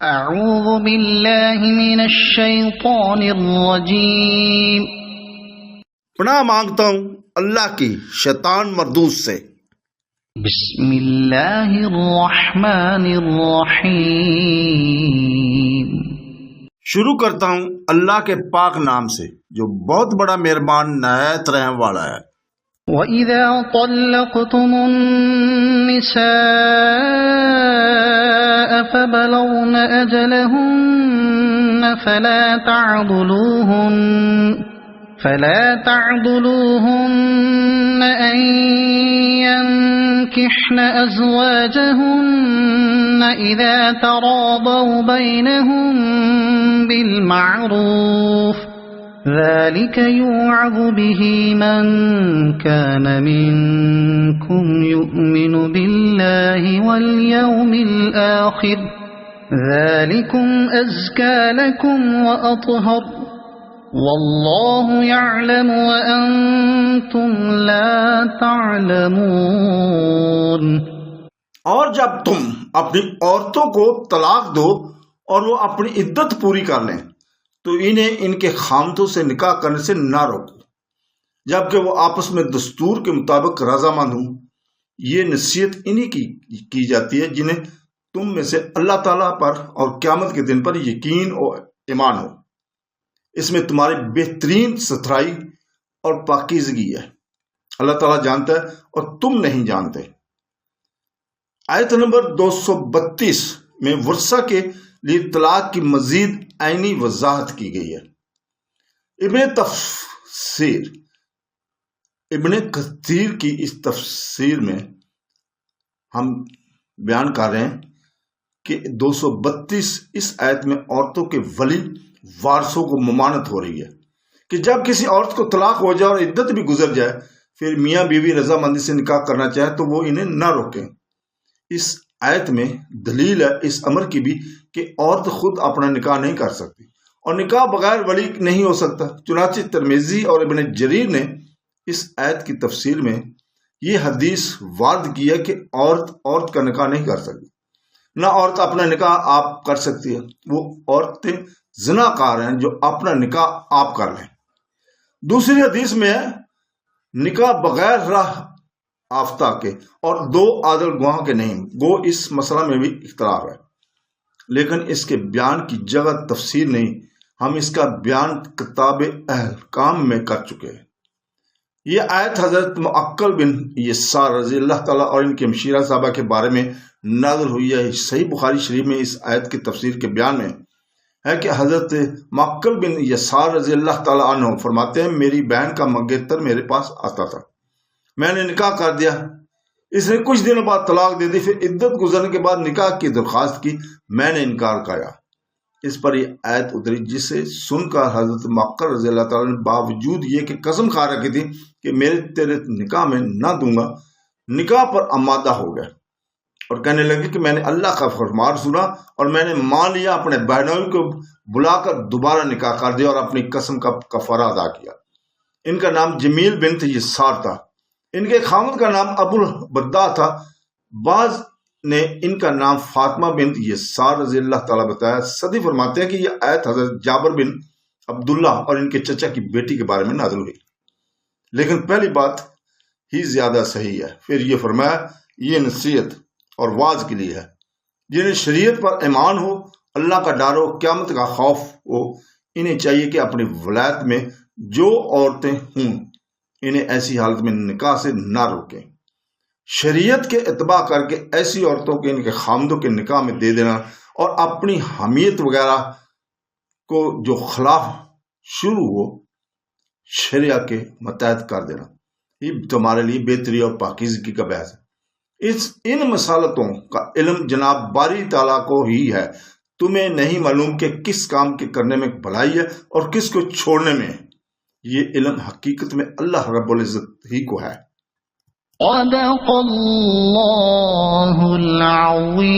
اعوذ باللہ من الشیطان الرجیم۔ پناہ مانگتا ہوں اللہ کی شیطان مردود سے۔ بسم اللہ الرحمن الرحیم۔ شروع کرتا ہوں اللہ کے پاک نام سے جو بہت بڑا مہربان نہایت رحم والا ہے۔ وَإِذَا طَلَّقْتُمُ النِّسَاءَ فَبَلَغْنَ أَجَلَهُنَّ فَلَا تَعْضُلُوهُنَّ أَن يَنكِحْنَ أَزْوَاجَهُنَّ إِذَا تَرَاضَوْا بَيْنَهُم بِالْمَعْرُوفِ ذَلِكَ يُوعَظُ بِهِ مَن كَانَ مِنكُمْ يُؤْمِنُ بِاللَّهِ وَالْيَوْمِ الْآخِرِ ذَلِكُمْ أَزْكَى لَكُمْ وَأَطْهَرُ وَاللَّهُ يَعْلَمُ وَأَنْتُمْ لَا تَعْلَمُونَ۔ اور جب تم اپنی عورتوں کو طلاق دو اور وہ اپنی عدت پوری کر لیں تو انہیں ان کے خامدوں سے نکاح کرنے سے نہ روکو جبکہ وہ آپس میں دستور کے مطابق رضامند ہوں۔ یہ نصیحت انہی کی جاتی ہے جنہیں تم میں سے اللہ تعالیٰ پر اور قیامت کے دن پر یقین اور ایمان ہو۔ اس میں تمہاری بہترین ستھرائی اور پاکیزگی ہے۔ اللہ تعالیٰ جانتا ہے اور تم نہیں جانتے۔ آیت نمبر 232 میں ورثہ کے لیے طلاق کی مزید عینی وضاحت کی گئی ہے۔ ابن کثیر کی اس تفسیر میں ہم بیان کر رہے ہیں کہ 232 اس آیت میں عورتوں کے ولی وارثوں کو ممانعت ہو رہی ہے کہ جب کسی عورت کو طلاق ہو جائے اور عدت بھی گزر جائے پھر میاں بیوی رضامندی سے نکاح کرنا چاہے تو وہ انہیں نہ روکیں۔ اس آیت میں دلیل ہے اس امر کی بھی کہ عورت خود اپنا نکاح نہیں کر سکتی اور نکاح بغیر ولی نہیں ہو سکتا۔ چنانچہ ترمذی اور ابن جریر نے اس آیت کی تفسیر میں یہ حدیث وارد کی ہے کہ عورت کا نکاح نہیں کر سکتی، نہ عورت اپنا نکاح آپ کر سکتی ہے۔ وہ عورتیں زناکار ہیں جو اپنا نکاح آپ کر لیں۔ دوسری حدیث میں ہے نکاح بغیر راہ آفتہ کے اور دو عادل گواہ کے نہیں۔ وہ اس مسئلہ میں بھی اختلاف ہے لیکن اس کے بیان کی جگہ تفسیر نہیں، ہم اس کا بیان کتاب احکام میں کر چکے ہیں۔ یہ آیت حضرت معقل بن یسار رضی اللہ تعالیٰ اور ان کی ہمشیرہ صاحبہ کے بارے میں نازل ہوئی ہے۔ صحیح بخاری شریف میں اس آیت کی تفسیر کے بیان میں ہے کہ حضرت معقل بن یسار رضی اللہ تعالیٰ عنہ فرماتے ہیں میری بہن کا منگیتر میرے پاس آتا تھا، میں نے نکاح کر دیا، اس نے کچھ دنوں بعد طلاق دے دی، پھر عدت گزرنے کے بعد نکاح کی درخواست کی، میں نے انکار کیا۔ اس پر یہ آیت اتری جسے سن کر حضرت معقل رضی اللہ تعالیٰ نے باوجود یہ کہ قسم کھا رکھی تھی کہ میرے تیرے نکاح میں نہ دوں گا، نکاح پر آمادہ ہو گئے اور کہنے لگے کہ میں نے اللہ کا فرمان سنا اور میں نے مان لیا، اپنے بہنوئی کو بلا کر دوبارہ نکاح کر دیا اور اپنی قسم کا کفارہ ادا کیا۔ ان کا نام جمیل بنت یسار تھا، ان کے خامد کا نام ابو البدا تھا، بعض نے ان کا نام فاطمہ بنت یسار رضی اللہ تعالیٰ بتایا۔ صدی فرماتے ہیں کہ یہ آیت حضرت جابر بن عبداللہ اور ان کے چچا کی بیٹی کے بارے میں نازل ہوئی، لیکن پہلی بات ہی زیادہ صحیح ہے۔ پھر یہ فرمایا یہ نصیحت اور واعظ کے لیے ہے جنہیں شریعت پر ایمان ہو، اللہ کا ڈر ہو، قیامت کا خوف ہو، انہیں چاہیے کہ اپنی ولایت میں جو عورتیں ہوں انہیں ایسی حالت میں نکاح سے نہ روکیں۔ شریعت کے اتباع کر کے ایسی عورتوں کے ان کے خامدوں کے نکاح میں دے دینا اور اپنی حمیت وغیرہ کو جو خلاف شروع ہو شریعت کے متحد کر دینا، یہ تمہارے لیے بہتری اور پاکیزگی کا باعث ہے۔ ان مسالتوں کا علم جناب باری تعالیٰ کو ہی ہے، تمہیں نہیں معلوم کہ کس کام کے کرنے میں بھلائی ہے اور کس کو چھوڑنے میں ہے۔ یہ علم حقیقت میں اللہ رب العزت ہی کو ہے۔ صدق اللہ العظیم۔